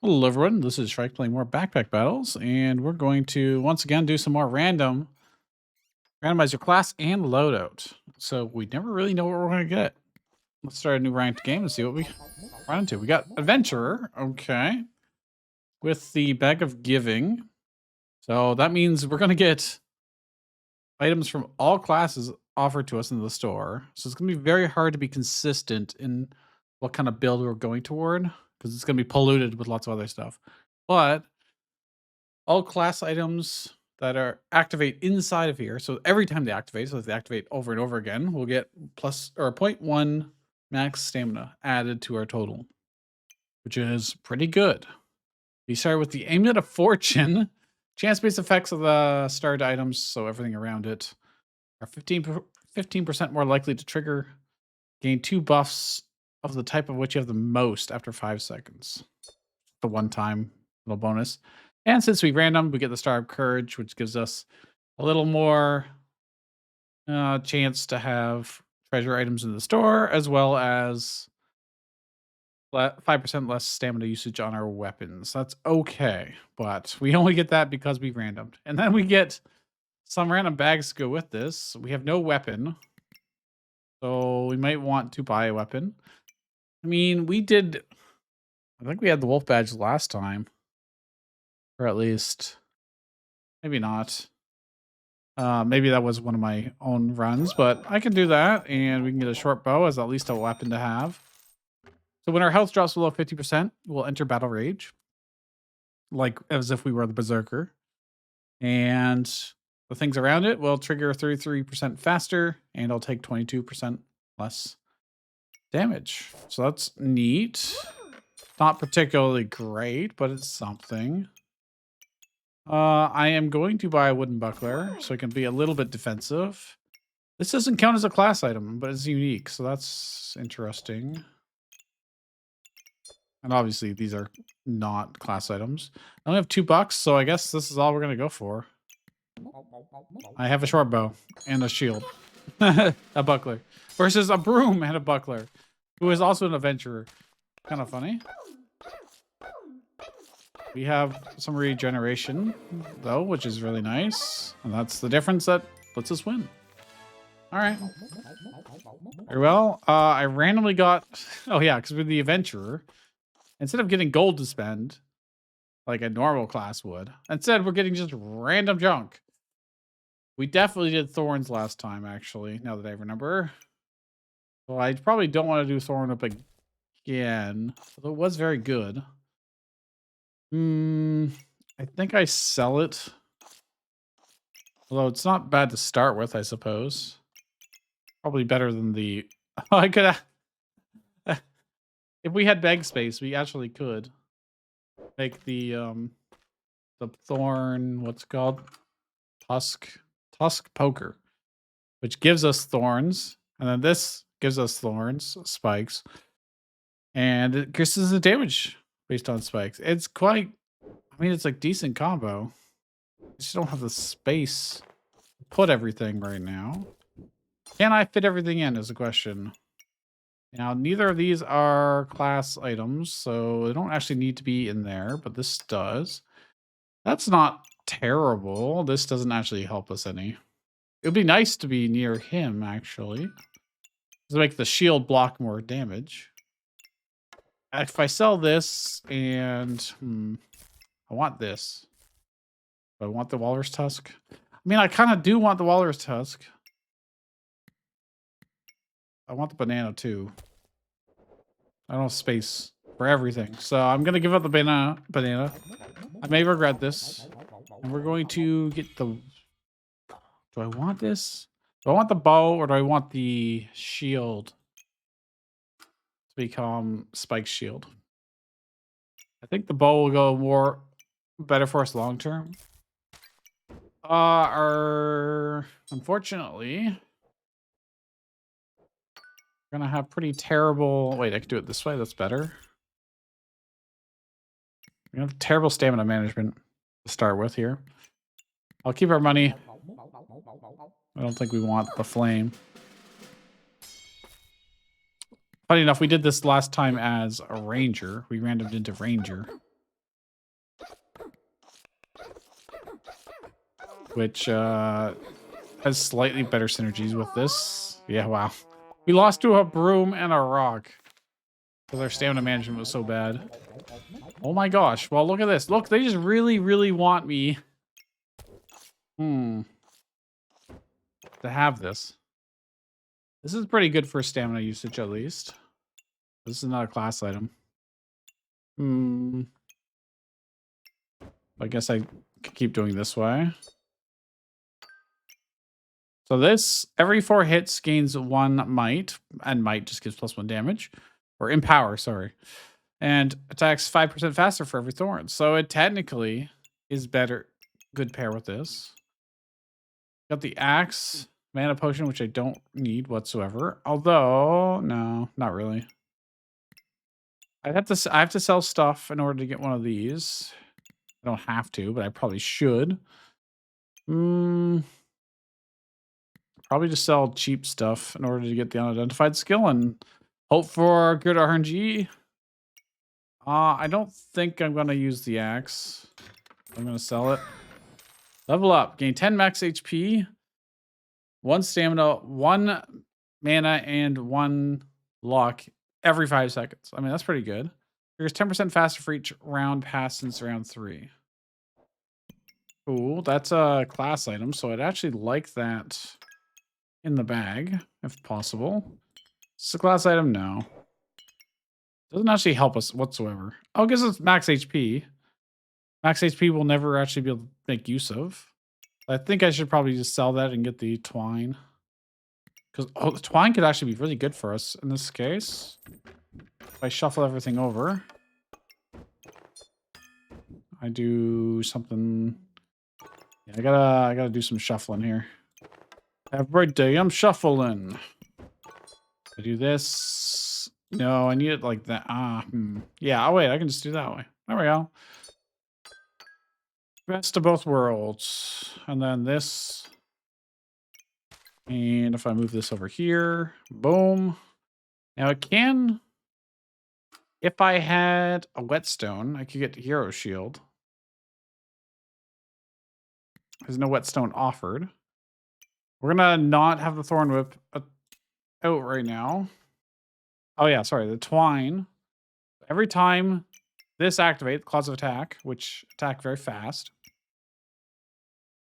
Hello everyone, this is Shrike playing more backpack battles, and we're going to once again do some more randomize your class and loadout. So we never really know what we're going to get. Let's start a new ranked game and see what we run into. We got Adventurer, okay, with the Bag of Giving. So that means we're going to get items from all classes offered to us in the store. So it's going to be very hard to be consistent in what kind of build we're going toward because it's going to be polluted with lots of other stuff. But all class items that are activate inside of here. So every time they activate, so if they activate over and over again, we'll get plus or 0.1 max stamina added to our total, which is pretty good. We start with the Amulet of Fortune. Chance-based effects of the starred items, so everything around it, are 15% more likely to trigger. Gain 2 buffs of the type of which you have the most after 5 seconds. The one-time little bonus. And since we random, we get the Star of Courage, which gives us a little more chance to have treasure items in the store, as well as 5% less stamina usage on our weapons. That's okay, but we only get that because we randomed. And then we get some random bags to go with this. We have no weapon, so we might want to buy a weapon. I mean, I think we had the wolf badge last time. Or at least, maybe not. Maybe that was one of my own runs, but I can do that, and we can get a short bow as at least a weapon to have. So when our health drops below 50%, we'll enter Battle Rage, like as if we were the Berserker. And the things around it will trigger 33% faster, and I'll take 22% less damage. So that's neat. Not particularly great, but it's something. I am going to buy a wooden buckler so it can be a little bit defensive. This doesn't count as a class item, but it's unique, so that's interesting. And obviously, these are not class items. I only have $2, so I guess this is all we're gonna go for. I have a short bow and a shield, a buckler, versus a broom and a buckler, who is also an adventurer. Kind of funny. We have some regeneration, though, which is really nice. And that's the difference that lets us win. All right. Very well. I randomly got... Oh, yeah, because with the Adventurer, instead of getting gold to spend, like a normal class would, instead we're getting just random junk. We definitely did Thorns last time, actually, now that I remember. Well, I probably don't want to do Thorn up again, although it was very good. I think I sell it. Although it's not bad to start with, I suppose. Probably better than the... Oh, I could... If we had bag space, we actually could make the thorn... What's it called? Tusk poker. Which gives us thorns. And then this gives us thorns, spikes. And it increases the damage based on spikes. It's quite... I mean, it's like decent combo. I just don't have the space to put everything right now. Can I fit everything in is a question. Now, neither of these are class items, so they don't actually need to be in there, but this does. That's not terrible. This doesn't actually help us any. It would be nice to be near him, actually. To make the shield block more damage. If I sell this and... I want this. Do I want the walrus tusk? I mean, I kind of do want the walrus tusk. I want the banana too. I don't have space for everything. So I'm going to give up the banana. I may regret this. And we're going to get the... Do I want this? Do I want the bow or do I want the shield to become Spike's shield? I think the bow will go better for us long term. Unfortunately, we're gonna have pretty terrible... Wait, I can do it this way. That's better. We're gonna have terrible stamina management to start with here. I'll keep our money. I don't think we want the flame. Funny enough, we did this last time as a ranger. We randomed into ranger. which has slightly better synergies with this. Yeah, wow. We lost to a broom and a rock because our stamina management was so bad. Oh my gosh. Well, look at this. Look, they just really, really want me to have this. This is pretty good for stamina usage, at least. This is not a class item. I guess I could keep doing this way. So this, every 4 hits gains 1 might, and might just gives +1 damage. Or empower, sorry. And attacks 5% faster for every thorn. So it technically is better. Good pair with this. Got the axe, mana potion, which I don't need whatsoever. Although, no, not really. I have to sell stuff in order to get one of these. I don't have to, but I probably should. Probably just sell cheap stuff in order to get the unidentified skill and hope for good RNG. I don't think I'm going to use the axe. I'm going to sell it. Level up. Gain 10 max HP, 1 stamina, 1 mana, and 1 luck every 5 seconds. I mean, that's pretty good. Here's 10% faster for each round passed since round 3. Cool. That's a class item, so I'd actually like that in the bag, if possible. It's a class item? No. Doesn't actually help us whatsoever. Oh, it gives us max HP. Max HP we'll never actually be able to make use of. I think I should probably just sell that and get the twine. Because, oh, the twine could actually be really good for us in this case. If I shuffle everything over. I do something. Yeah, I gotta do some shuffling here. Every day I'm shuffling. I do this. No, I need it like that. Yeah, oh wait, I can just do that way. There we go. Best of both worlds. And then this. And if I move this over here, boom. Now it can, if I had a whetstone, I could get hero shield. There's no whetstone offered. We're gonna not have the thorn whip out right now. Oh yeah, sorry, the twine. Every time this activates, claws of attack, which attack very fast.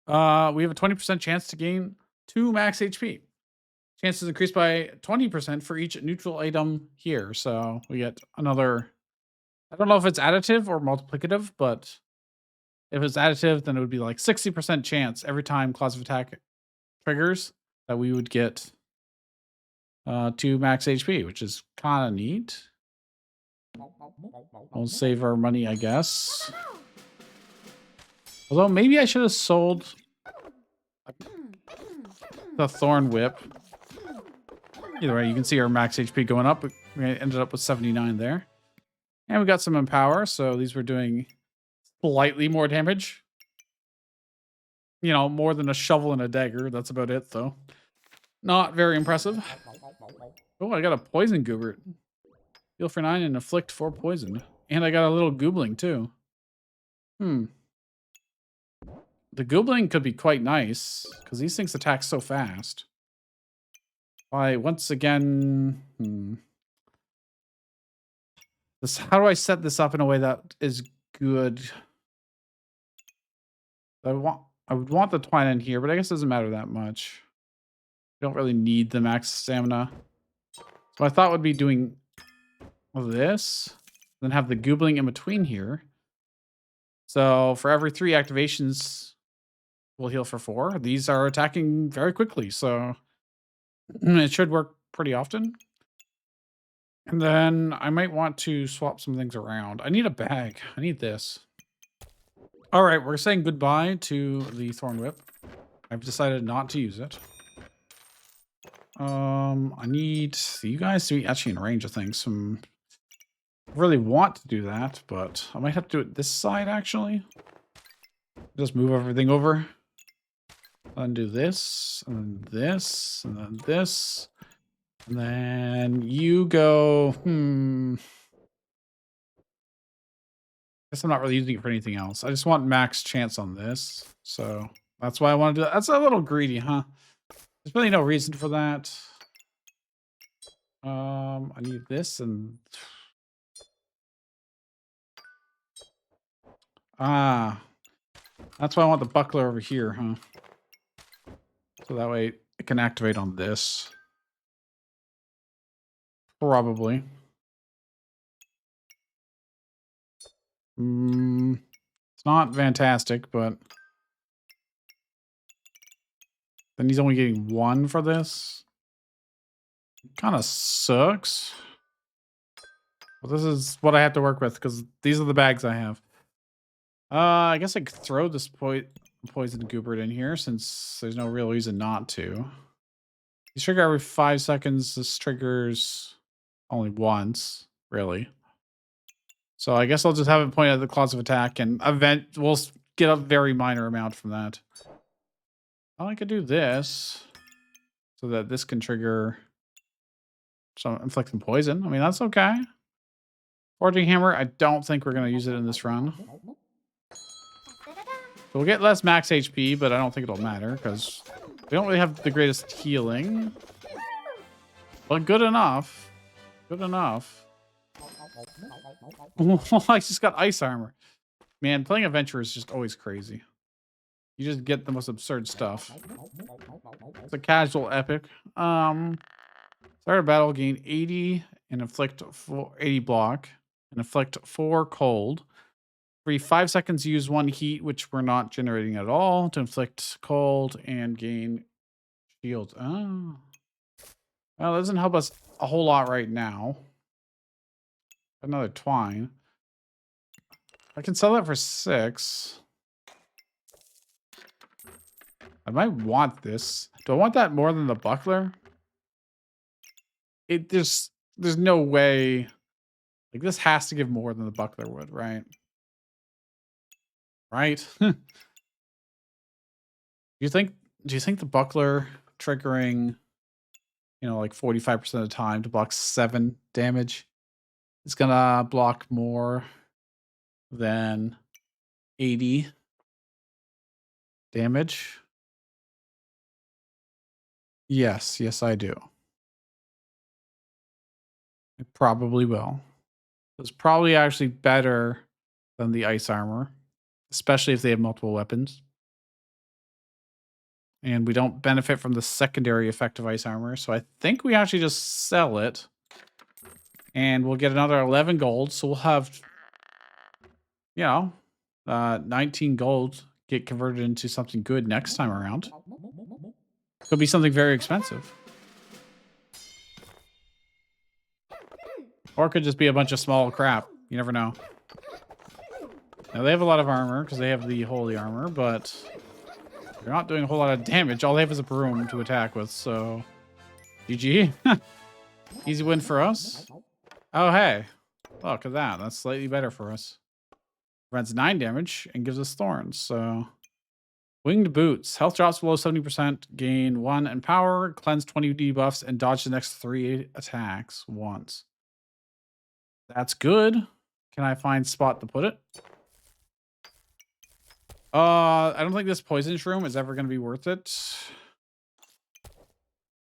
We have a 20% chance to gain 2 max HP. Chances increased by 20% for each neutral item here. So we get another. I don't know if it's additive or multiplicative, but if it's additive, then it would be like 60% chance every time claws of attack triggers that we would get 2 max HP, which is kind of neat. We'll save our money, I guess. Although maybe I should have sold the thorn whip. Either way, you can see our max HP going up. We ended up with 79 there. And we got some empower, so these were doing slightly more damage. You know, more than a shovel and a dagger. That's about it, though. Not very impressive. Oh, I got a poison goober. Heal for 9 and inflict 4 poison. And I got a little goobling, too. The goobling could be quite nice, because these things attack so fast. Once again, how do I set this up in a way that is good? I would want the twine in here, but I guess it doesn't matter that much. I don't really need the max stamina. So I thought would be doing this, then have the goobling in between here. So for every 3 activations, we'll heal for 4. These are attacking very quickly, so it should work pretty often. And then I might want to swap some things around. I need a bag. I need this. All right, we're saying goodbye to the thorn whip. I've decided not to use it. I need you guys to be actually in range of things. I really want to do that, but I might have to do it this side, actually. Just move everything over. And do this, and then this, and then this. And then you go, guess I'm not really using it for anything else. I just want max chance on this. So That's why I want to do that. That's a little greedy, huh? There's really no reason for that. I need this and that's why I want the buckler over here, huh? So that way it can activate on this. Probably. It's not fantastic, but then he's only getting 1 for this. Kind of sucks. Well, this is what I have to work with because these are the bags I have. I guess I could throw this poison goobert in here since there's no real reason not to. These trigger every 5 seconds. This triggers only once, really. So I guess I'll just have it point at the claws of attack and we'll get a very minor amount from that. Well, I could do this so that this can trigger some inflicting poison. I mean, that's okay. Forging hammer, I don't think we're going to use it in this run. So we'll get less max HP, but I don't think it'll matter because we don't really have the greatest healing. But good enough. Good enough. I just got ice armor. Man, playing adventure is just always crazy. You just get the most absurd stuff. It's a casual epic. Start a battle, gain 80 and inflict 80 block and inflict 4 cold. Every 5 seconds, use 1 heat, which we're not generating at all, to inflict cold and gain shield. Oh. Well, that doesn't help us a whole lot right now. Another twine. I can sell that for 6. I might want this. Do I want that more than the buckler? There's no way. Like, this has to give more than the buckler would, right? Right? Do you think the buckler triggering, like 45% of the time to block 7 damage is gonna block more than 80 damage? Yes, I do. It probably will. It's probably actually better than the ice armor, especially if they have multiple weapons. And we don't benefit from the secondary effect of ice armor, so I think we actually just sell it. And we'll get another 11 gold, so we'll have, 19 gold get converted into something good next time around. Could be something very expensive. Or it could just be a bunch of small crap. You never know. Now, they have a lot of armor because they have the holy armor, but they're not doing a whole lot of damage. All they have is a broom to attack with, so GG. Easy win for us. Oh, hey. Look at that. That's slightly better for us. Prevents 9 damage and gives us thorns, so... Winged boots. Health drops below 70%. Gain 1 and power. Cleanse 20 debuffs and dodge the next 3 attacks once. That's good. Can I find spot to put it? I don't think this poison shroom is ever going to be worth it.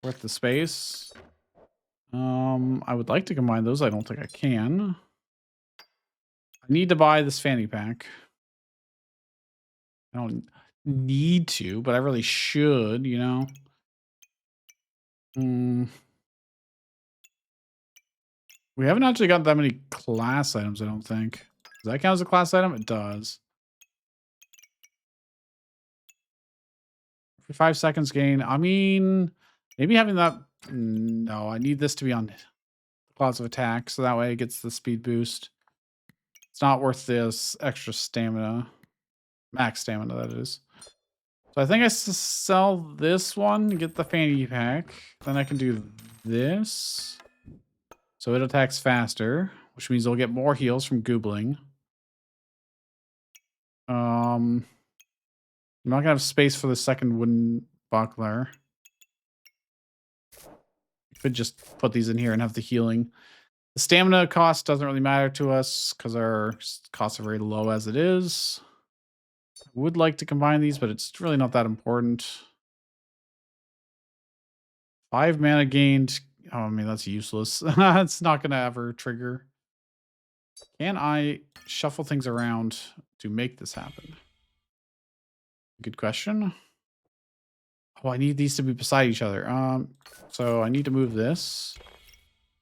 Worth the space. I would like to combine those. I don't think I can. I need to buy this fanny pack. I don't need to, but I really should, We haven't actually got that many class items, I don't think. Does that count as a class item? It does. For 5 seconds gain. I mean, maybe having that... No, I need this to be on Clouds of Attack, so that way it gets the speed boost. It's not worth this extra stamina. Max stamina, that is. So I think I sell this one, get the fanny pack. Then I can do this. So it attacks faster, which means it'll get more heals from goobling. I'm not gonna have space for the second wooden buckler. Could just put these in here and have the healing. The stamina cost doesn't really matter to us because our costs are very low as it is. Would like to combine these, but it's really not that important. 5 mana gained. Oh, I mean, that's useless. It's not going to ever trigger. Can I shuffle things around to make this happen? Good question. Oh, I need these to be beside each other. So I need to move this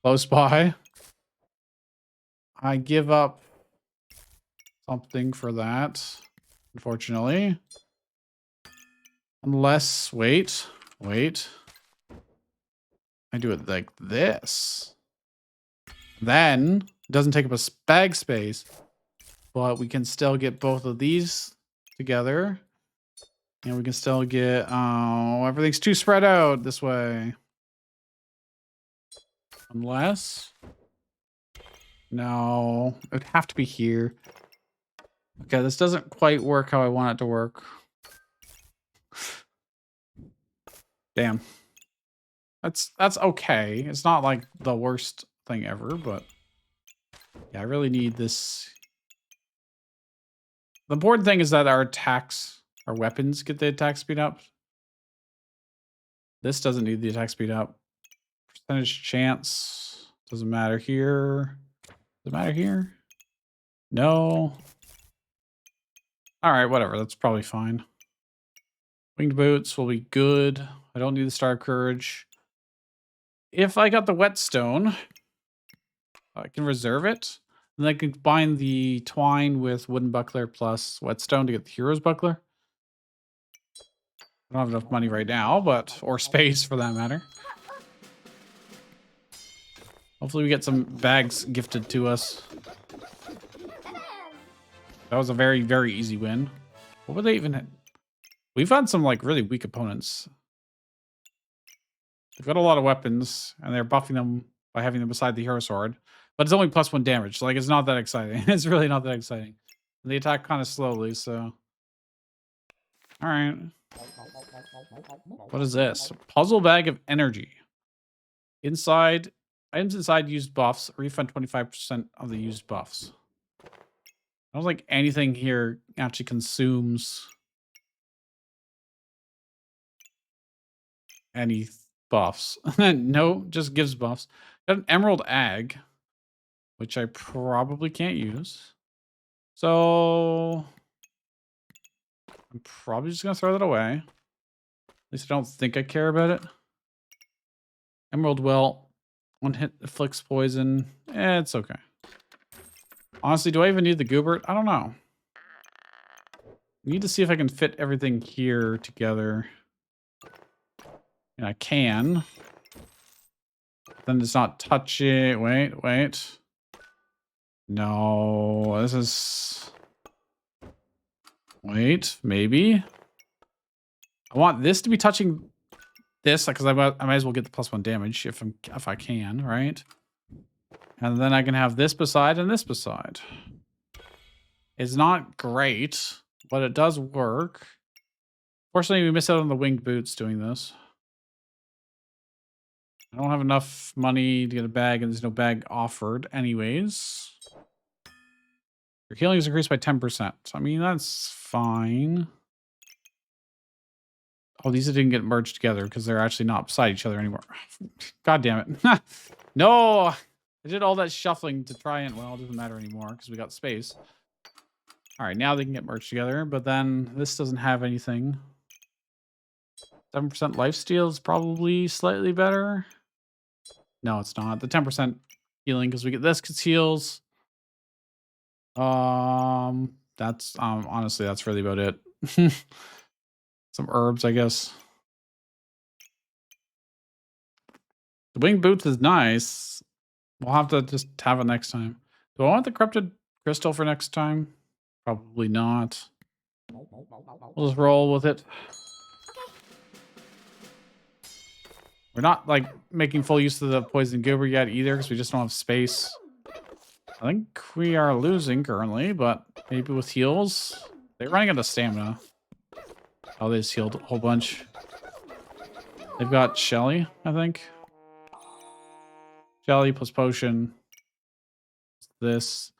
close by. I give up something for that, unfortunately. Unless, wait. I do it like this. Then it doesn't take up a bag space, but we can still get both of these together. And we can still get, oh, everything's too spread out this way. Unless, no, it would have to be here. Okay, this doesn't quite work how I want it to work. Damn. That's okay. It's not like the worst thing ever, but yeah, I really need this. The important thing is that our attacks, our weapons get the attack speed up. This doesn't need the attack speed up. Percentage chance doesn't matter here. Does it matter here? No. All right, whatever. That's probably fine. Winged boots will be good. I don't need the Star of Courage. If I got the whetstone, I can reserve it. And then I can combine the twine with wooden buckler plus whetstone to get the hero's buckler. I don't have enough money right now, but or space for that matter. Hopefully we get some bags gifted to us. That was a very, very easy win. What would they even hit? We've had some like really weak opponents. They've got a lot of weapons, and they're buffing them by having them beside the hero sword. But it's only +1 damage. Like, it's not that exciting. It's really not that exciting. And they attack kind of slowly, so. Alright. What is this? Puzzle bag of energy. Inside, items inside used buffs. Refund 25% of the used buffs. I don't think anything here actually consumes any buffs. No, just gives buffs. Got an emerald egg, which I probably can't use. So I'm probably just gonna throw that away. At least I don't think I care about it. Emerald Well, one hit afflicts poison. It's okay. Honestly, do I even need the Goobert? I don't know. I need to see if I can fit everything here together. And I can. Then it's not touching. Wait. No, this is. Wait, maybe. I want this to be touching this because I might as well get the +1 damage if I can, right? And then I can have this beside and this beside. It's not great, but it does work. Fortunately, we missed out on the winged boots doing this. I don't have enough money to get a bag, and there's no bag offered anyways. Your healing is increased by 10%. I mean, that's fine. Oh, these didn't get merged together because they're actually not beside each other anymore. God damn it. No! I did all that shuffling to try and... Well, it doesn't matter anymore because we got space. All right, now they can get merged together, but then this doesn't have anything. 7% lifesteal is probably slightly better. No, it's not. The 10% healing because we get this because heals. That's honestly that's really about it. Some herbs, I guess. The winged boots is nice. We'll have to just have it next time. Do I want the corrupted crystal for next time? Probably not. We'll just roll with it. We're not like making full use of the poison goober yet either because we just don't have space. I think we are losing currently, but maybe with heals. They're running out of stamina. Oh, they just healed a whole bunch. They've got Shelly, I think. Shelly plus potion. This.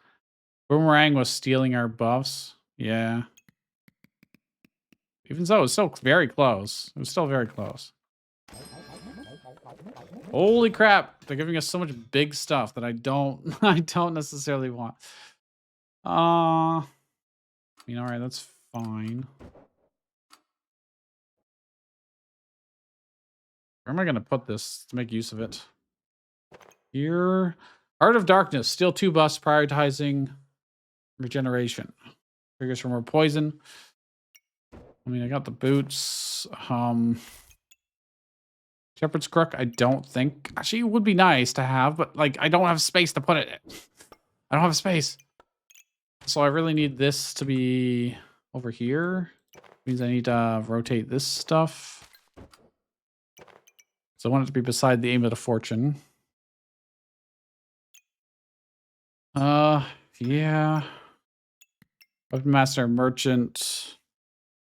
Boomerang was stealing our buffs. Yeah. Even so, it's still very close. It was still very close. Holy crap! They're giving us so much big stuff that I don't necessarily want. I mean, all right, that's fine. Where am I going to put this to make use of it? Here. Art of Darkness. Steal 2 buffs, prioritizing regeneration. Triggers for more poison. I mean, I got the boots. Shepherd's Crook, I don't think. Actually, it would be nice to have, but, like, I don't have space to put it in. I don't have space. So I really need this to be over here. Means I need to rotate this stuff. So I want it to be beside the Amulet of Fortune. Yeah. Weapon Master, Merchant.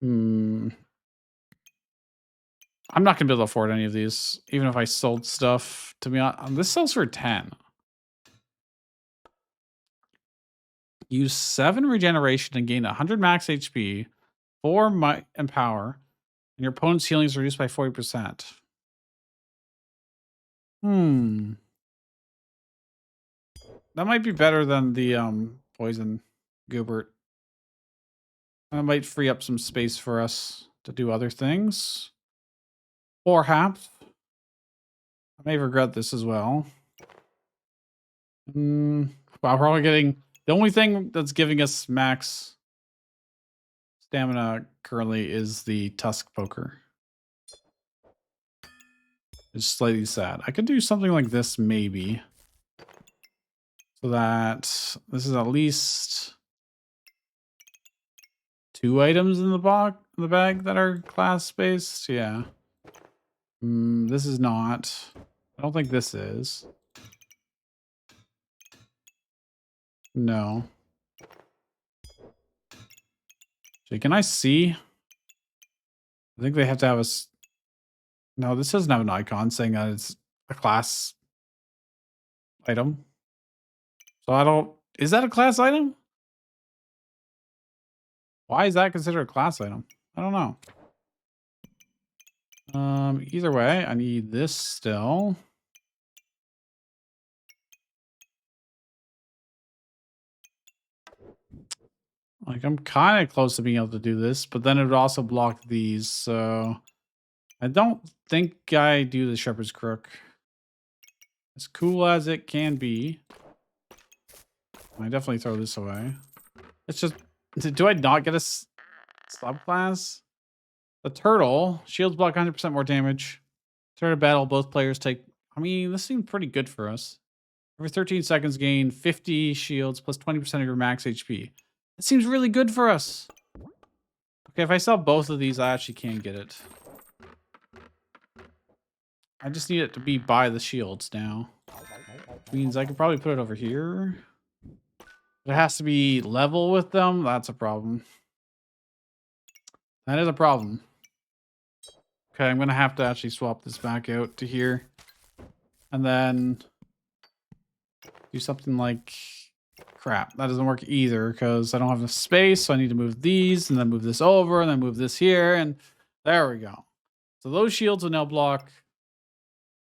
I'm not gonna be able to afford any of these, even if I sold stuff. To be honest, this sells for 10. Use 7 regeneration and gain 100 max HP, 4 might and power, and your opponent's healing is reduced by 40%. That might be better than the poison Goobert. That might free up some space for us to do other things. Or perhaps. I may regret this as well. Wow, we're probably getting... The only thing that's giving us max stamina currently is the Tusk Poker. It's slightly sad. I could do something like this, maybe. So that this is at least 2 items in the bag that are class-based. Yeah. This is not. I don't think this is. No. So can I see? I think they have to have a... No, this doesn't have an icon saying that it's a class item. So I don't... Is that a class item? Why is that considered a class item? I don't know. Either way, I need this still. Like, I'm kind of close to being able to do this, but then it would also block these, so... I don't think I do the Shepherd's Crook. As cool as it can be. I definitely throw this away. It's just... Do I not get a subclass? The Turtle. Shields block 100% more damage. Start a battle, both players take... I mean, this seems pretty good for us. Every 13 seconds, gain 50 shields plus 20% of your max HP. It seems really good for us. Okay, if I sell both of these, I actually can get it. I just need it to be by the shields now. Which means I could probably put it over here. It has to be level with them. That's a problem. That is a problem. Okay, I'm going to have to actually swap this back out to here. And then do something like... Crap, that doesn't work either because I don't have enough space. So I need to move these and then move this over and then move this here. And there we go. So those shields will now block,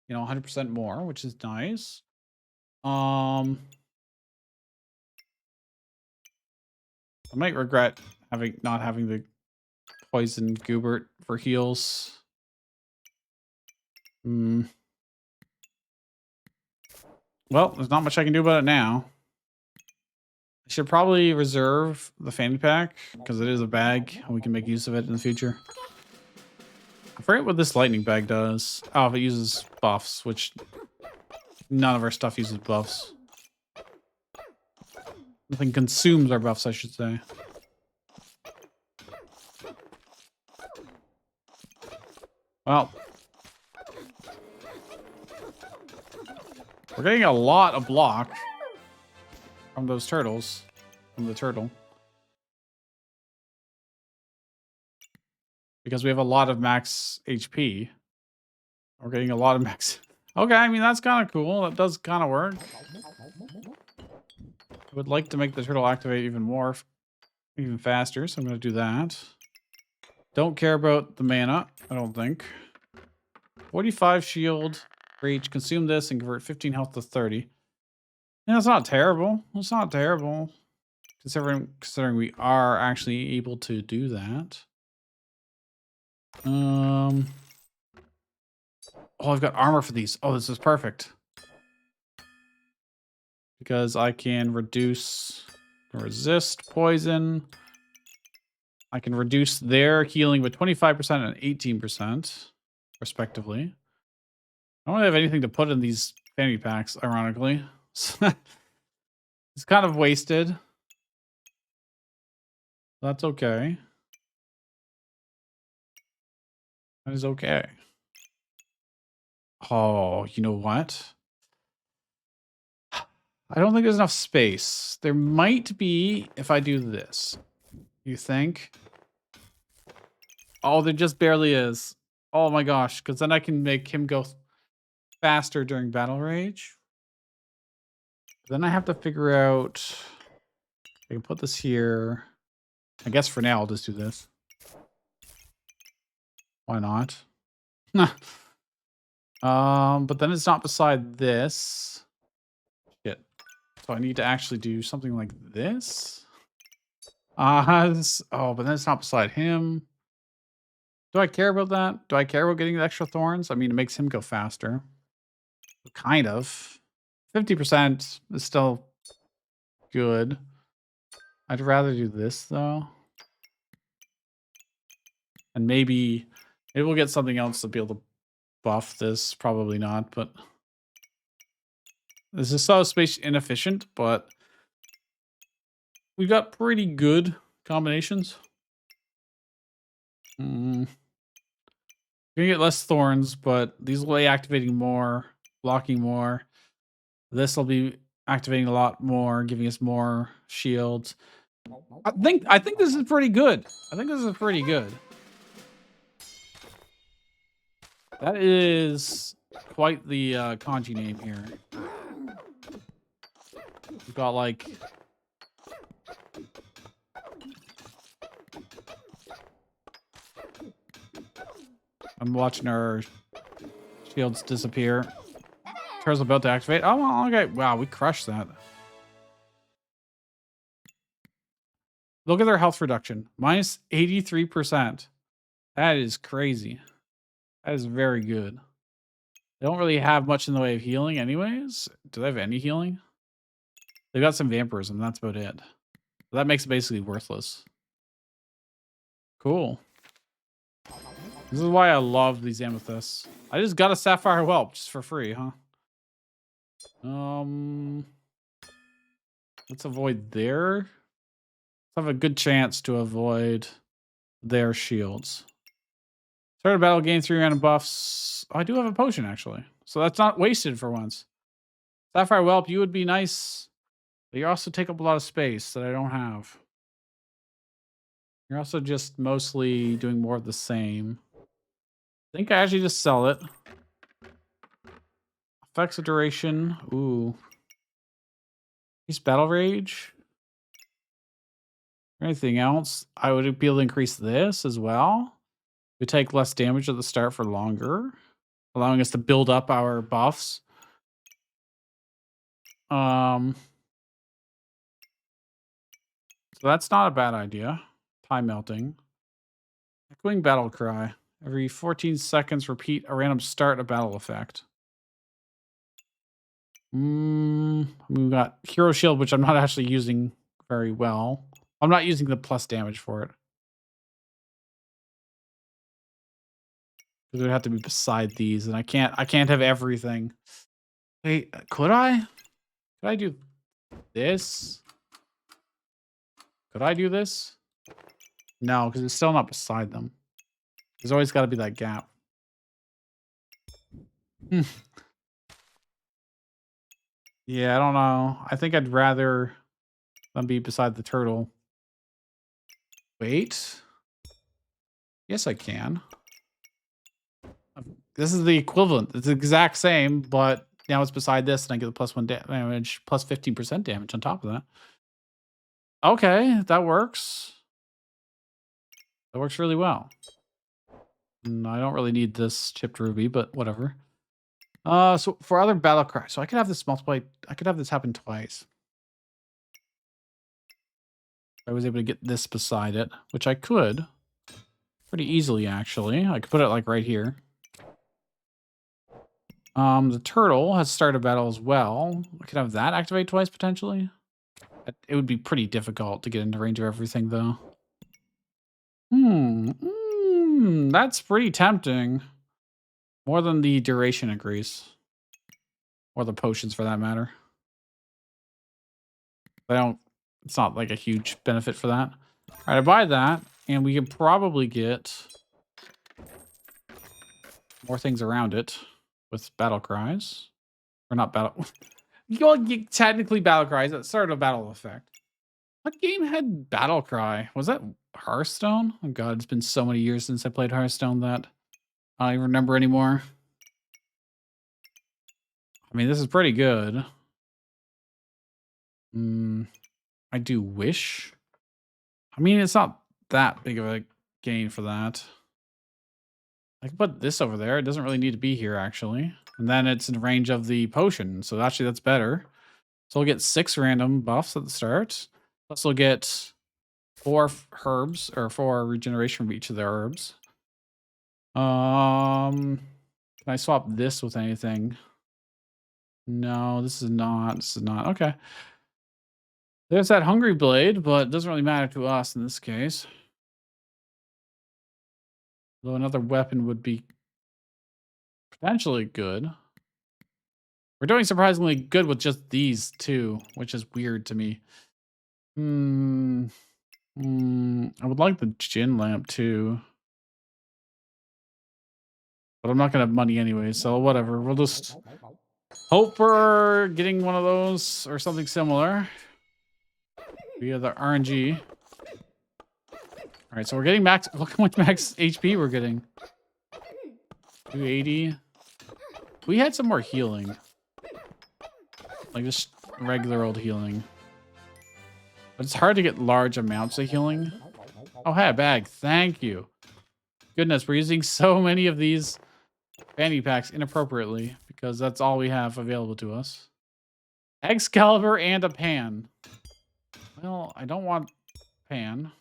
100% more, which is nice. I might regret not having the poison Goobert for heals. Well, there's not much I can do about it now. I should probably reserve the fanny pack because it is a bag and we can make use of it in the future. I forget what this lightning bag does. Oh, it uses buffs, which none of our stuff uses buffs. Nothing consumes our buffs, I should say. Well, we're getting a lot of block from those turtles, from the turtle. Because we have a lot of max HP. We're getting a lot of max. Okay, I mean, that's kind of cool. That does kind of work. I would like to make the turtle activate even more, even faster, so I'm going to do that. Don't care about the mana, I don't think. 45 shield for each. Consume this and convert 15 health to 30. Yeah, that's not terrible. It's not terrible. Considering we are actually able to do that. Oh, I've got armor for these. Oh, this is perfect. Because I can resist poison. I can reduce their healing by 25% and 18%, respectively. I don't really have anything to put in these fanny packs, ironically. It's kind of wasted. That's okay. That is okay. Oh, you know what? I don't think there's enough space. There might be if I do this. You think? Oh, there just barely is. Oh my gosh, because then I can make him go faster during battle rage. Then I have to figure out... I can put this here. I guess for now I'll just do this. Why not? But then it's not beside this. Shit. So I need to actually do something like this. Oh, but then it's not beside him. Do I care about that? Do I care about getting the extra thorns? I mean, it makes him go faster. Kind of. 50% is still good. I'd rather do this, though. And maybe we'll get something else to be able to buff this. Probably not, but... This is so space inefficient, but... We've got pretty good combinations. You're gonna get less thorns, but these will be activating more, blocking more. This will be activating a lot more, giving us more shields. I think this is pretty good. I think this is pretty good. That is quite the kanji name here. We've got like... I'm watching our shields disappear. Turtle's about to activate. Oh, okay. Wow, we crushed that. Look at their health reduction. Minus 83%. That is crazy. That is very good. They don't really have much in the way of healing anyways. Do they have any healing? They've got some vampirism. That's about it. That makes it basically worthless. Cool. This is why I love these amethysts. I just got a sapphire whelp just for free, huh? Let's avoid their... Let's have a good chance to avoid their shields. Start a battle, gain 3 random buffs. Oh, I do have a potion, actually. So that's not wasted for once. Sapphire whelp, you would be nice. But you also take up a lot of space that I don't have. You're also just mostly doing more of the same. I think I actually just sell it. Effects of duration. Ooh. Increase battle rage. Anything else? I would be able to increase this as well. We take less damage at the start for longer, allowing us to build up our buffs. So that's not a bad idea. Time melting. Echoing battle cry. Every 14 seconds, repeat a random start a battle effect. We got hero shield, which I'm not actually using very well. I'm not using the plus damage for it. Because it would have to be beside these, and I can't have everything. Wait, could I? Could I do this? Could I do this? No, because it's still not beside them. There's always got to be that gap. Yeah, I don't know. I think I'd rather them be beside the turtle. Wait. Yes, I can. This is the equivalent. It's the exact same, but now it's beside this, and I get the plus 1 damage, plus 15% damage on top of that. Okay, that works. That works really well. And I don't really need this chipped ruby, but whatever. So for other battle cry, so I could have this multiply. I could have this happen twice. I was able to get this beside it, which I could pretty easily, actually. I could put it like right here. The turtle has started a battle as well. I could have that activate twice potentially. It would be pretty difficult to get into range of everything, though. That's pretty tempting. More than the duration increase. Or the potions, for that matter. It's not like a huge benefit for that. All right, I buy that, and we can probably get more things around it with battle cries. Or not battle... technically battle cries. That's sort of battle effect. What game had battle cry? Was that Hearthstone? Oh god, it's been so many years since I played Hearthstone that I don't even remember anymore. I mean, this is pretty good. I do wish. I mean, it's not that big of a gain for that. I can put this over there. It doesn't really need to be here, actually. And then it's in range of the potion. So actually, that's better. So we'll get 6 random buffs at the start. Plus, we'll get 4 herbs, or 4 regeneration from each of the herbs. Can I swap this with anything? No, this is not. This is not. Okay. There's that Hungry Blade, but it doesn't really matter to us in this case. Though another weapon would be potentially good. We're doing surprisingly good with just these two, which is weird to me. I would like the gin lamp too. But I'm not going to have money anyway, so whatever. We'll just hope for getting one of those or something similar via the RNG. All right, so we're getting max. Look how much max HP we're getting. 280. We had some more healing. Like just regular old healing. But it's hard to get large amounts of healing. Oh, hey, a bag. Thank you. Goodness, we're using so many of these fanny packs inappropriately because that's all we have available to us. Excalibur and a pan. Well, I don't want pan.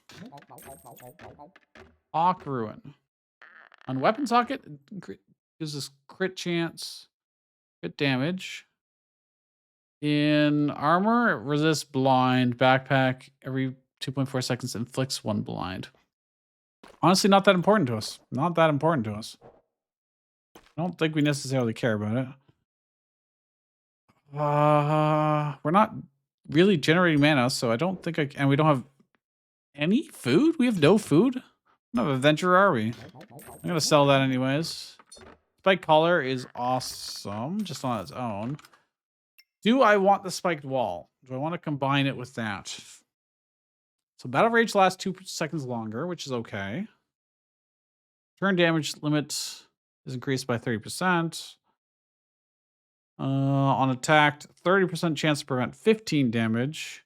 Hawk Ruin. On weapon socket, gives us crit chance, crit damage. In armor, it resists blind. Backpack, every 2.4 seconds inflicts 1 blind. Honestly, not that important to us. Not that important to us. I don't think we necessarily care about it. We're not really generating mana, so I don't think and we don't have any food? We have no food? What kind of adventure are we? I'm gonna sell that anyways. Spike collar is awesome, just on its own. Do I want the spiked wall? Do I want to combine it with that? So battle rage lasts 2 seconds longer, which is okay. Turn damage limit is increased by 30%. On attack, 30% chance to prevent 15 damage.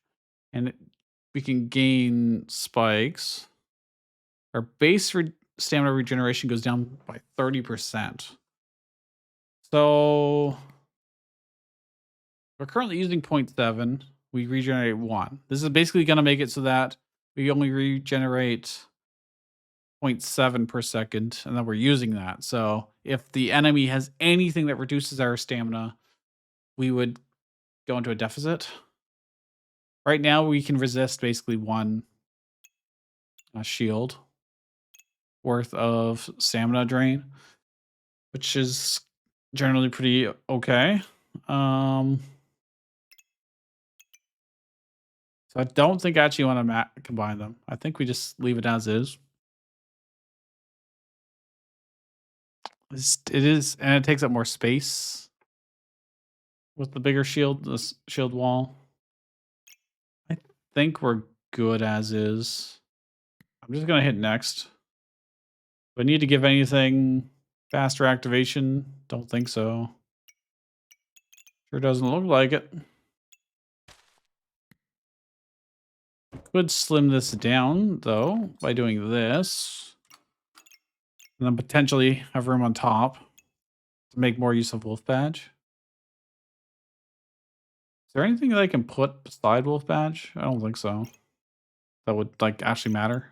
And we can gain spikes. Our base stamina regeneration goes down by 30%. So we're currently using 0.7. We regenerate 1. This is basically going to make it so that we only regenerate 0.7 per second, and then we're using that. So if the enemy has anything that reduces our stamina, we would go into a deficit. Right now, we can resist basically 1 shield worth of stamina drain, which is generally pretty okay. So I don't think I actually want to combine them. I think we just leave it as is. It is, and it takes up more space with the bigger shield, this shield wall. I think we're good as is. I'm just gonna hit next. Do I need to give anything faster activation? Don't think so. Sure doesn't look like it. Could slim this down, though, by doing this. And then potentially have room on top to make more use of Wolf Badge. Is there anything that I can put beside Wolf Badge? I don't think so. That would, like, actually matter.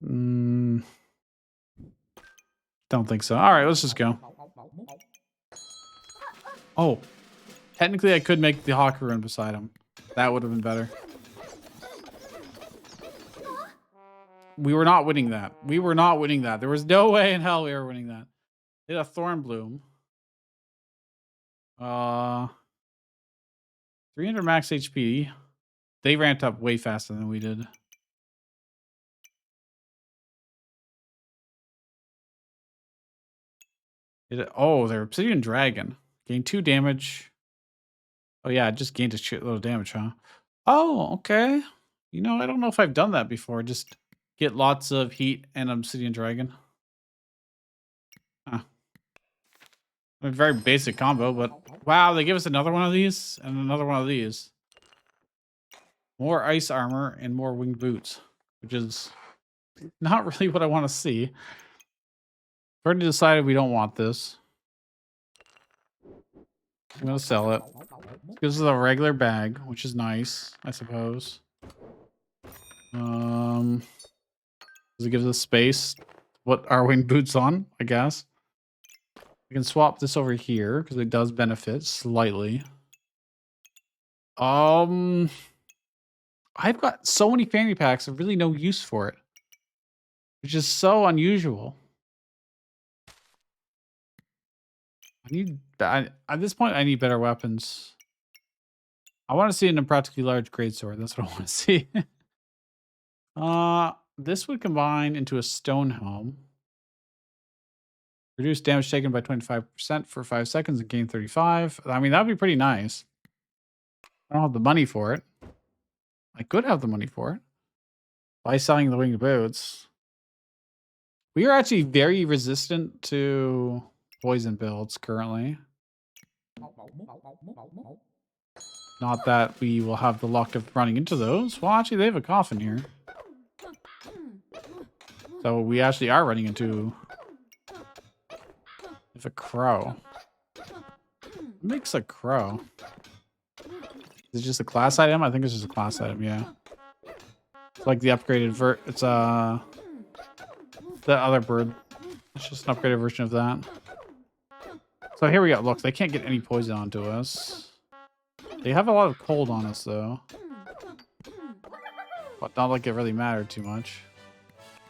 Don't think so. All right, let's just go. Oh, technically I could make the Hawk rune beside him. That would have been better. We were not winning that. We were not winning that. There was no way in hell we were winning that. Hit a Thorn Bloom. 300 max HP. They ramped up way faster than we did. Oh, their Obsidian Dragon. Gained 2 damage. Oh yeah, it just gained a shitload of damage, huh? Oh, okay. You know, I don't know if I've done that before. Just get lots of heat and Obsidian Dragon. Huh. A very basic combo, but wow, they give us another one of these and another one of these. More ice armor and more winged boots, which is not really what I want to see. We've already decided we don't want this. I'm going to sell it. It gives us a regular bag, which is nice, I suppose. Does it give us space? What are winged boots on, I guess. We can swap this over here because it does benefit slightly. I've got so many fanny packs, I've really no use for it, which is so unusual. At this point, I need better weapons. I want to see an impractically large greatsword. That's what I want to see. This would combine into a stone helm. Reduce damage taken by 25% for 5 seconds and gain 35. I mean, that'd be pretty nice. I don't have the money for it. I could have the money for it by selling the winged boots. We are actually very resistant to poison builds currently. Not that we will have the luck of running into those. Well, actually, they have a coffin here. So we actually are running into a crow. What makes a crow? Is it just a class item? I think it's just a class item, yeah. It's like the upgraded it's the other bird. It's just an upgraded version of that. So here we go. Look, they can't get any poison onto us. They have a lot of cold on us, though. But not like it really mattered too much.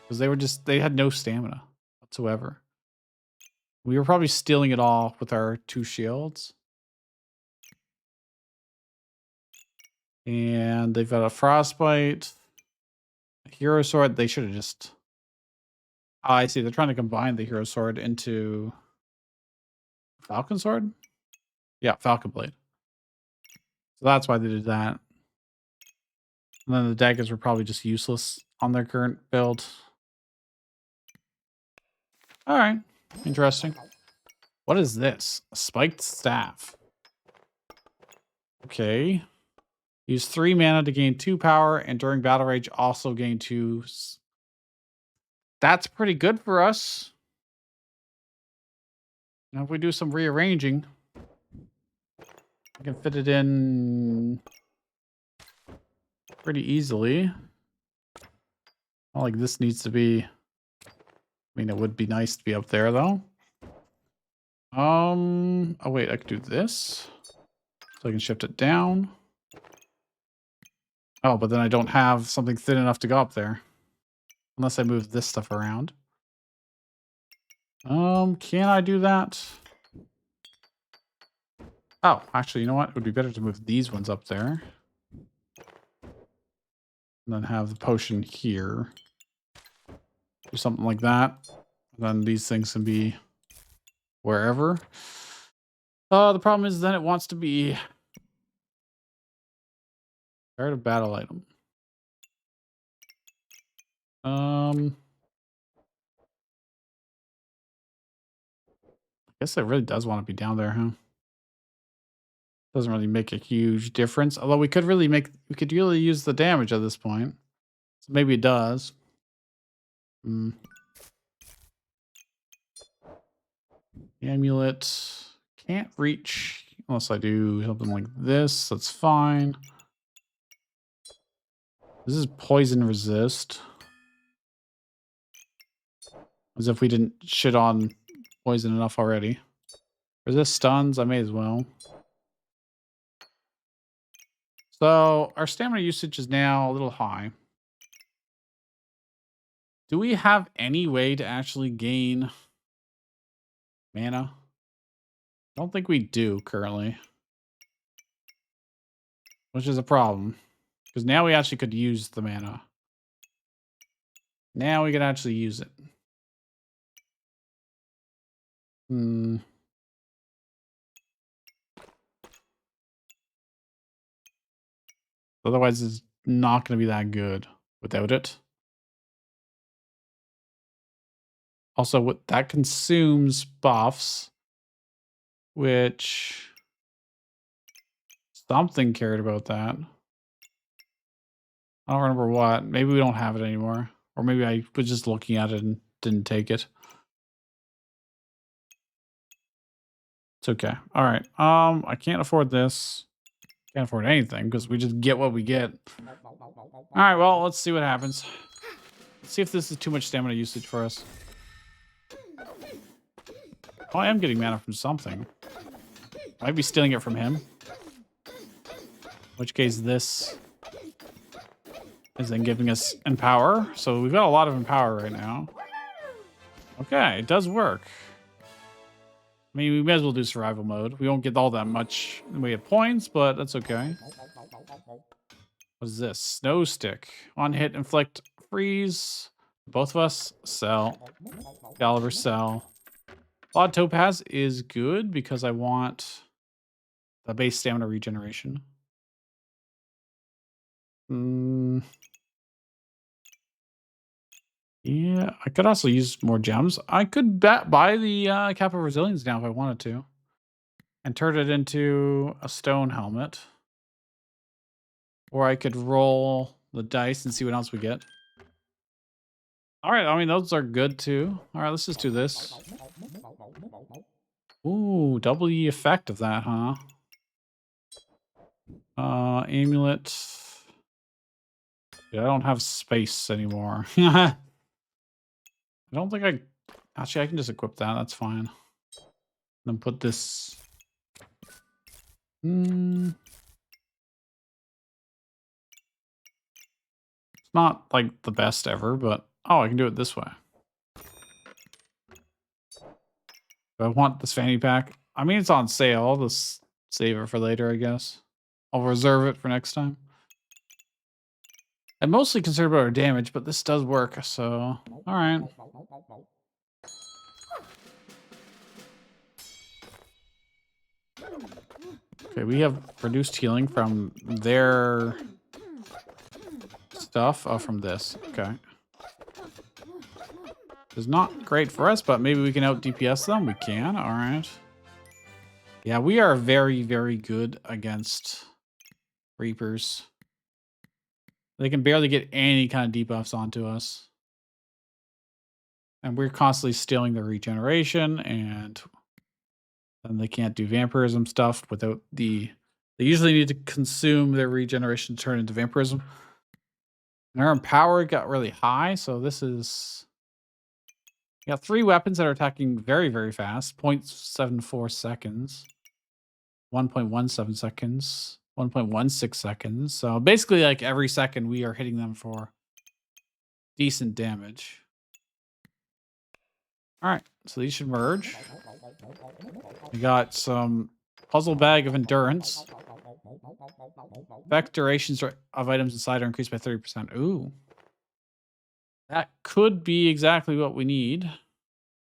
Because they had no stamina whatsoever. We were probably stealing it all with our 2 shields. And they've got a frostbite. A hero sword. They should have just... Oh, I see. They're trying to combine the hero sword into... Falcon sword? Yeah, Falcon blade. So that's why they did that. And then the daggers were probably just useless on their current build. All right. Interesting. What is this? A spiked staff. Okay. Use 3 mana to gain 2 power, and during battle rage also gain 2. That's pretty good for us. Now if we do some rearranging, we can fit it in pretty easily. Not like this needs to be... I mean, it would be nice to be up there, though. Oh, wait, I could do this. So I can shift it down. Oh, but then I don't have something thin enough to go up there. Unless I move this stuff around. Can I do that? Oh, actually, you know what? It would be better to move these ones up there. And then have the potion here. Do something like that. And then these things can be wherever. The problem is then it wants to be start a battle item. I guess it really does want to be down there, huh? Doesn't really make a huge difference. Although we could really use the damage at this point. So maybe it does. Mm. Amulet. Can't reach unless I do something like this. That's fine. This is poison resist. As if we didn't shit on poison enough already. Resist stuns, I may as well. So our stamina usage is now a little high. Do we have any way to actually gain mana? I don't think we do currently. Which is a problem. Because now we actually could use the mana. Now we can actually use it. Hmm. Otherwise, it's not going to be that good without it. Also, what that consumes buffs, which something cared about that. I don't remember what. Maybe we don't have it anymore. Or maybe I was just looking at it and didn't take it. It's okay. All right. I can't afford this. Can't afford anything because we just get what we get. All right. Well, let's see what happens. Let's see if this is too much stamina usage for us. Oh, I am getting mana from something. Might be stealing it from him. In which case, this is then giving us Empower. So we've got a lot of Empower right now. Okay, it does work. I mean, we may as well do survival mode. We won't get all that much in the way of points, but that's okay. What is this? Snow Stick. On hit, inflict, freeze. Both of us, sell. Gulliver, sell. Odd Topaz is good because I want the base stamina regeneration. Yeah, I could also use more gems. I could buy the Cap of Resilience now if I wanted to. And turn it into a stone helmet. Or I could roll the dice and see what else we get. Alright, I mean, those are good too. Alright, let's just do this. Ooh, double the effect of that, huh? Amulet. Yeah, I don't have space anymore. I don't think I... Actually, I can just equip that. That's fine. Then put this... It's not, like, the best ever, but... Oh, I can do it this way. Do I want this fanny pack? I mean, it's on sale. I'll just save it for later, I guess. I'll reserve it for next time. I'm mostly concerned about our damage, but this does work, so... Alright. Okay, we have reduced healing from their stuff. Oh, from this. Okay. It's not great for us, but maybe we can out DPS them. We can. All right. Yeah, we are very, very good against Reapers. They can barely get any kind of debuffs onto us. And we're constantly stealing their regeneration, and then they can't do vampirism stuff without the... They usually need to consume their regeneration to turn into vampirism. And our power got really high, so this is... We got 3 weapons that are attacking very, very fast. 0.74 seconds. 1.17 seconds. 1.16 seconds. So basically, like, every second we are hitting them for decent damage. Alright, so these should merge. We got some puzzle bag of endurance. Effect durations of items inside are increased by 30%. Ooh. That could be exactly what we need.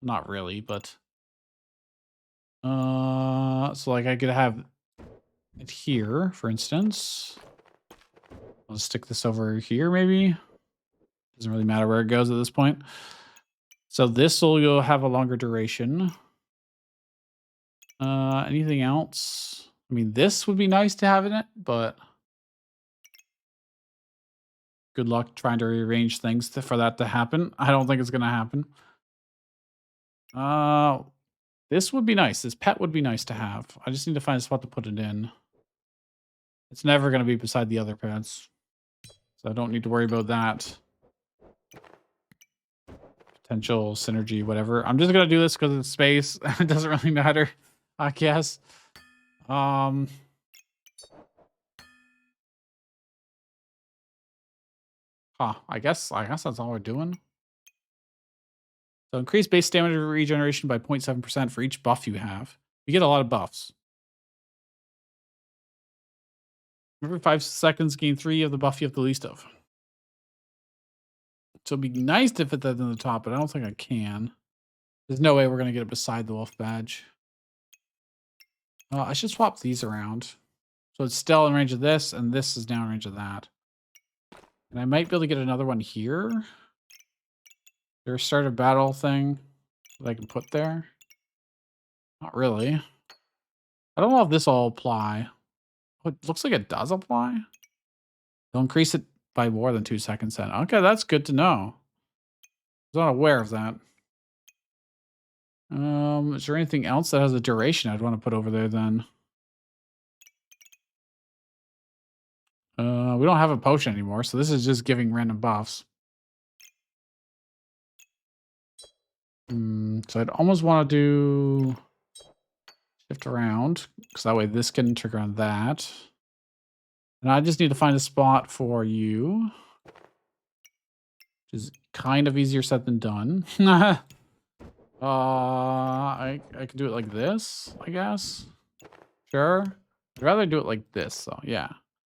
Not really, but... So, like, I could have it here, for instance. I'll just stick this over here, maybe. Doesn't really matter where it goes at this point. So this will go have a longer duration. Anything else? I mean, this would be nice to have in it, but good luck trying to rearrange things for that to happen. I don't think it's going to happen. This would be nice. This pet would be nice to have. I just need to find a spot to put it in. It's never going to be beside the other pets, so I don't need to worry about that. Potential synergy, whatever. I'm just going to do this because it's space. It doesn't really matter, I guess. Huh, I guess that's all we're doing. So increase base stamina regeneration by 0.7% for each buff you have. You get a lot of buffs. Every 5 seconds, gain 3 of the buff you have the least of. So it'd be nice to fit that in the top, but I don't think I can. There's no way we're going to get it beside the wolf badge. I should swap these around. So it's still in range of this, and this is now in range of that. And I might be able to get another one here. There's start a battle thing that I can put there. Not really. I don't know if this will apply. Oh, it looks like it does apply. They'll increase it by more than 2 seconds then. Okay, that's good to know. I was not aware of that. Is there anything else that has a duration I'd want to put over there then? We don't have a potion anymore, so this is just giving random buffs. So I'd almost want to do shift around, because that way this can trigger on that. And I just need to find a spot for you, which is kind of easier said than done. I could do it like this, I guess. Sure. I'd rather do it like this, though. Yeah.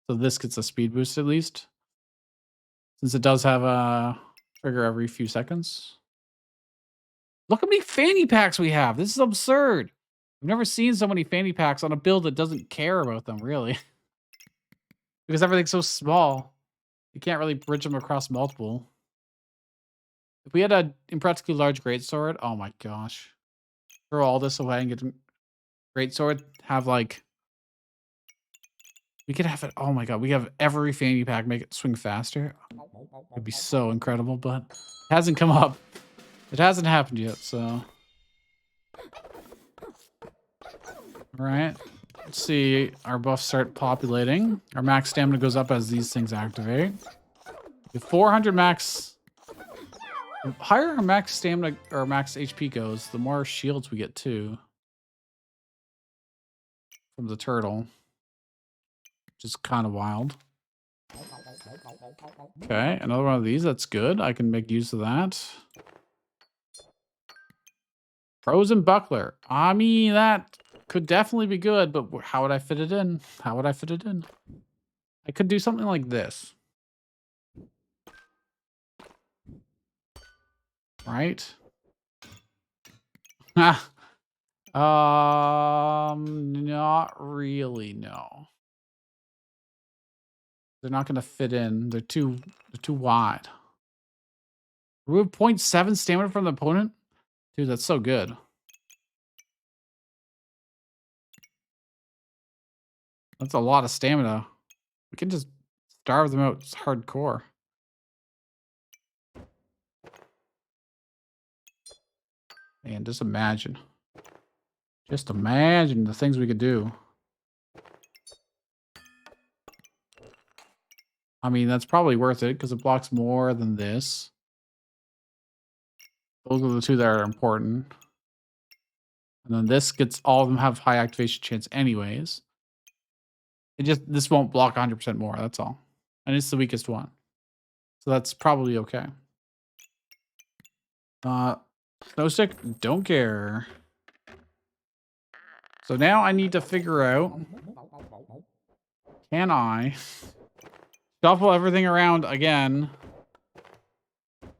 So this gets a speed boost at least, since it does have a trigger every few seconds. Look how many fanny packs we have. This is absurd. I've never seen so many fanny packs on a build that doesn't care about them, really. Because everything's so small. You can't really bridge them across multiple. If we had a impractically large greatsword, oh my gosh. Throw all this away and get a greatsword. Have like... We could have it... Oh my god, we have every fanny pack. Make it swing faster. It'd be so incredible, but it hasn't come up. It hasn't happened yet, so... Alright. Let's see. Our buffs start populating. Our max stamina goes up as these things activate. If 400 max... The higher our max stamina or max HP goes, the more shields we get too. From the turtle. Which is kind of wild. Okay, another one of these. That's good. I can make use of that. Frozen buckler. I mean, that could definitely be good, but how would I fit it in? How would I fit it in? I could do something like this. Right? Not really, no. They're not gonna fit in. They're too wide. Remove 0.7 stamina from the opponent? Dude, that's so good. That's a lot of stamina. We can just starve them out. It's hardcore. Man, just imagine. Just imagine the things we could do. I mean, that's probably worth it because it blocks more than this. Those are the two that are important. And then this gets all of them have high activation chance anyways. This won't block 100% more, that's all. And it's the weakest one. So that's probably okay. Snow stick, don't care. So now I need to figure out, can I shuffle everything around again,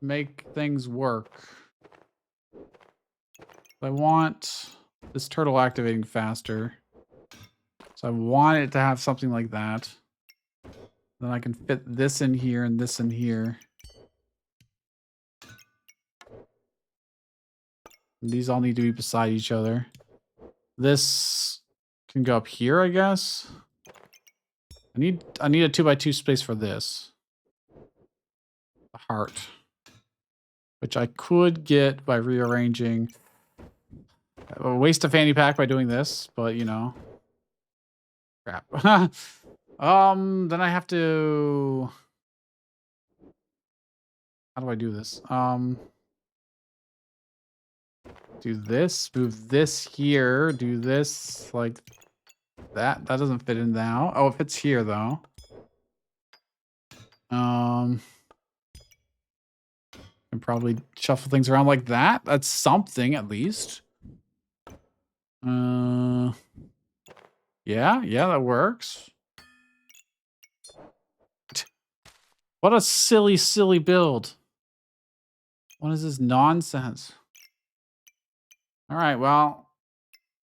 make things work? I want this turtle activating faster. So I want it to have something like that. Then I can fit this in here and this in here. And these all need to be beside each other. This Can go up here, I guess. I need a 2x2 space for this. The heart. Which I could get by rearranging. A waste of fanny pack by doing this, but you know. Crap. Then I have to. How do I do this? Do this, move this here, do this like that. That doesn't fit in now. Oh, it fits here though. And probably shuffle things around like that. That's something at least. Yeah, that works. What a silly, silly build. What is this nonsense? All right, well,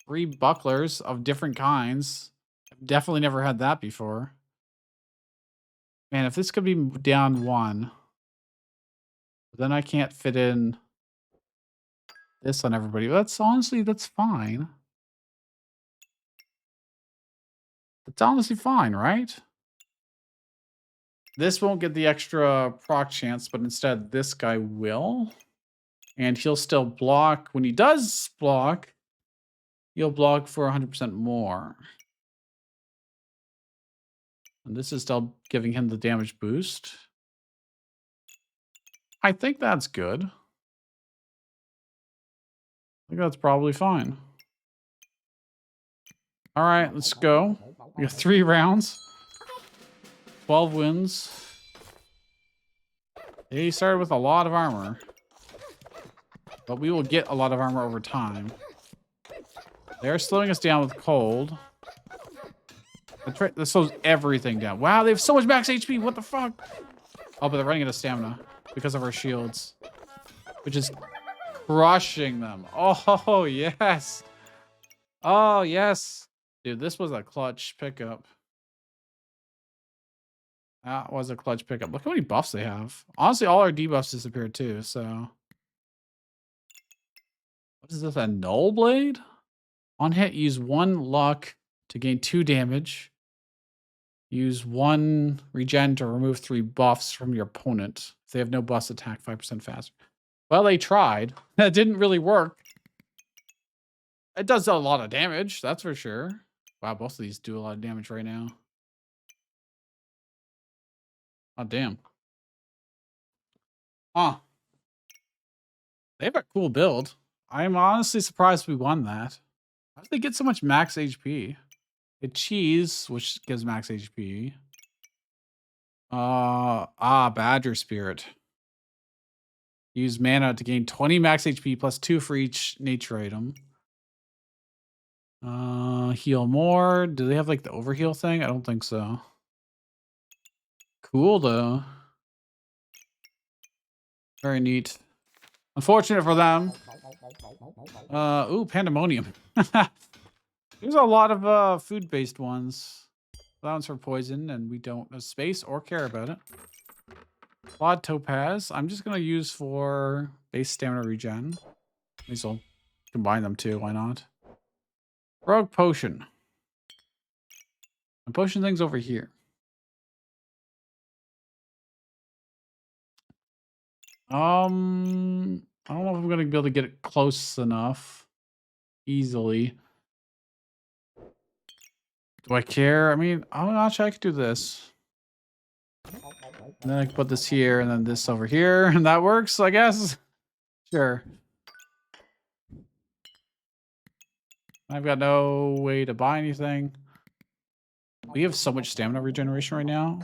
3 bucklers of different kinds. I've definitely never had that before. Man, if this could be down 1, then I can't fit in this on everybody. That's honestly, that's fine. It's honestly fine, right? This won't get the extra proc chance, but instead this guy will. And he'll still block. When he does block, he'll block for 100% more. And this is still giving him the damage boost. I think that's good. I think that's probably fine. All right, let's go. We got 3 rounds. 12 wins. He started with a lot of armor. But we will get a lot of armor over time. They're slowing us down with cold. This slows everything down. Wow, they have so much max HP. What the fuck? Oh, but they're running out of stamina because of our shields. Which is crushing them. Oh, yes. Oh, yes. Dude, this was a clutch pickup. That was a clutch pickup. Look how many buffs they have. Honestly, all our debuffs disappeared too, so. What is this, a null blade? On hit, use 1 luck to gain 2 damage. Use 1 regen to remove 3 buffs from your opponent. If they have no buffs, attack 5% faster. Well, they tried. That didn't really work. It does a lot of damage, that's for sure. Wow, both of these do a lot of damage right now. Oh, damn. Huh. They have a cool build. I'm honestly surprised we won that. How did they get so much max HP? A cheese, which gives max HP. Badger Spirit. Use mana to gain 20 max HP plus 2 for each nature item. Heal more. Do they have like the overheal thing? I don't think so. Cool though. Very neat. Unfortunate for them. Ooh, pandemonium. There's a lot of food-based ones. That one's for poison, and we don't have space or care about it. Clawed Topaz. I'm just gonna use for base stamina regen. At least I'll combine them too. Why not? Rogue Potion. The potion thing's over here. I don't know if I'm gonna be able to get it close enough. Easily. Do I care? I mean, actually, I could do this. And then I can put this here and then this over here, and that works, I guess. Sure. I've got no way to buy anything. We have so much stamina regeneration right now.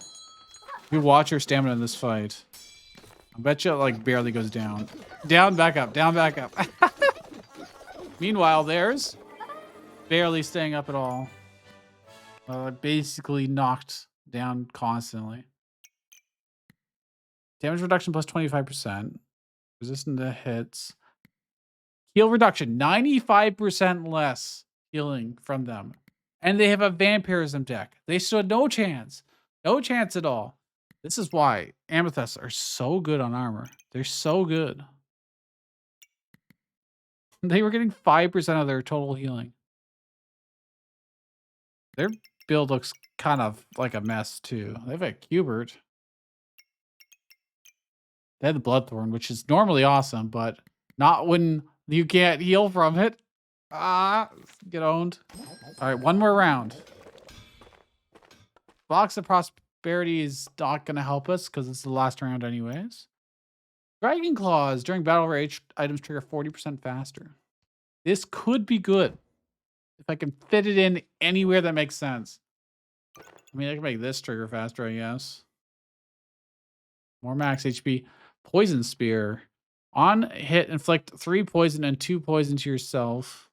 You watch your stamina in this fight. I bet you it like barely goes down. Down, back up, down, back up. Meanwhile, theirs barely staying up at all. Basically knocked down constantly. Damage reduction plus 25%. Resistant to hits. Heal reduction, 95% less healing from them. And they have a vampirism deck. They stood no chance. No chance at all. This is why amethysts are so good on armor. They're so good. They were getting 5% of their total healing. Their build looks kind of like a mess too. They have a Cubert. They have the Bloodthorn, which is normally awesome, but not when you can't heal from it. Ah, get owned. All right, one more round. Box of Prosperity is not going to help us because it's the last round anyways. Dragon Claws. During battle rage, items trigger 40% faster. This could be good. If I can fit it in anywhere that makes sense. I mean, I can make this trigger faster, I guess. More max HP. Poison Spear. On hit, inflict 3 poison and 2 poison to yourself.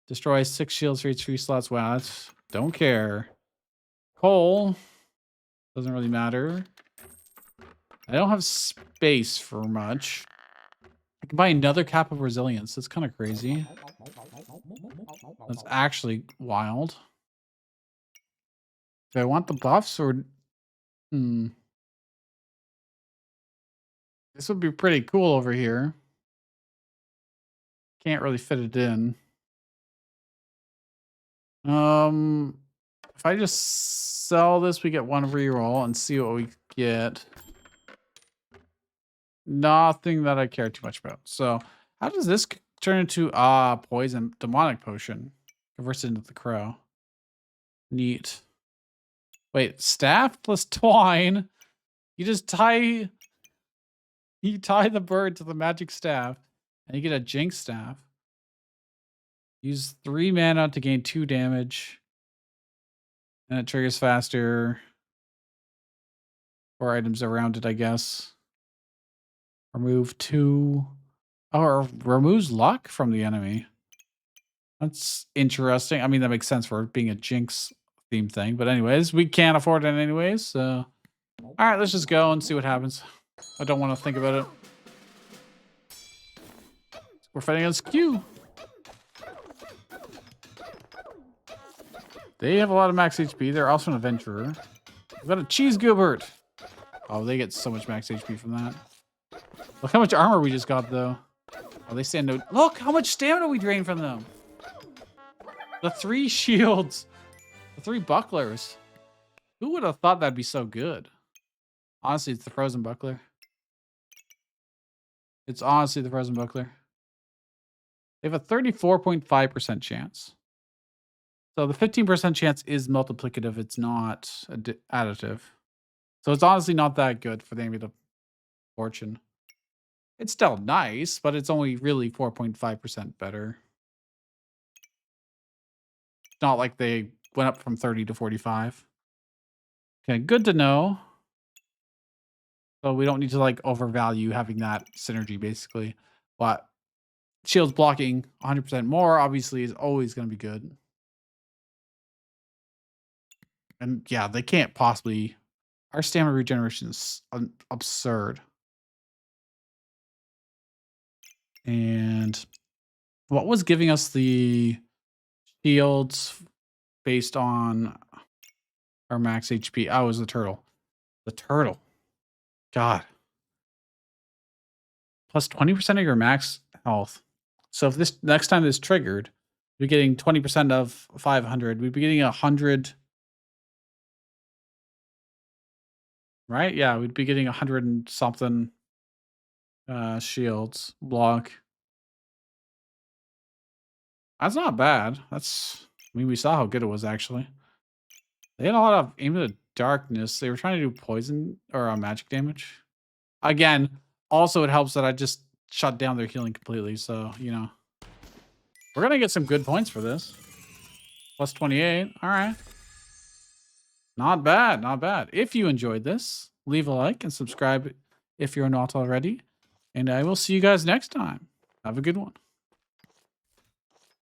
Destroy 6 shields for each 3 slots. Wow, that's... Don't care. Coal. Doesn't really matter. I don't have space for much. I can buy another Cap of Resilience. That's kind of crazy. That's actually wild. Do I want the buffs or... This would be pretty cool over here. Can't really fit it in. If I just sell this, we get 1 reroll and see what we get. Nothing that I care too much about. So how does this turn into poison demonic potion? Converts into the crow. Neat. Wait, staff plus twine. You just tie the bird to the magic staff and you get a jinx staff. Use 3 mana to gain 2 damage. And it triggers faster. 4 items around it, I guess. Remove 2. Oh, or removes luck from the enemy. That's interesting. I mean, that makes sense for it being a jinx theme thing. But anyways, we can't afford it anyways. So, all right, let's just go and see what happens. I don't want to think about it. We're fighting against Q. They have a lot of max HP. They're also an adventurer. We've got a Cheese Gilbert. Oh, they get so much max HP from that. Look how much armor we just got, though. Oh, they stand no... Look how much stamina we drained from them. The 3 shields. The 3 bucklers. Who would have thought that'd be so good? Honestly, it's the frozen buckler. It's honestly the frozen buckler. They have a 34.5% chance. So the 15% chance is multiplicative. It's not additive. So it's honestly not that good for the Amulet of Fortune. It's still nice, but it's only really 4.5% better. It's not like they went up from 30 to 45. Okay, good to know. So we don't need to like overvalue having that synergy basically. But shields blocking 100% more obviously is always going to be good. And yeah, they can't possibly... Our stamina regeneration is absurd. And what was giving us the shields based on our max HP? Oh, it was the turtle. The turtle. God. Plus 20% of your max health. So if this next time this triggered, we're getting 20% of 500. We'd be getting 100. Right? Yeah, we'd be getting 100 and something shields block. That's not bad. That's... I mean, we saw how good it was, actually. They had a lot of aim at darkness. They were trying to do poison or magic damage. Again, also it helps that I just shut down their healing completely. So, you know. We're going to get some good points for this. Plus 28. All right. Not bad. Not bad. If you enjoyed this, leave a like and subscribe if you're not already. And I will see you guys next time. Have a good one.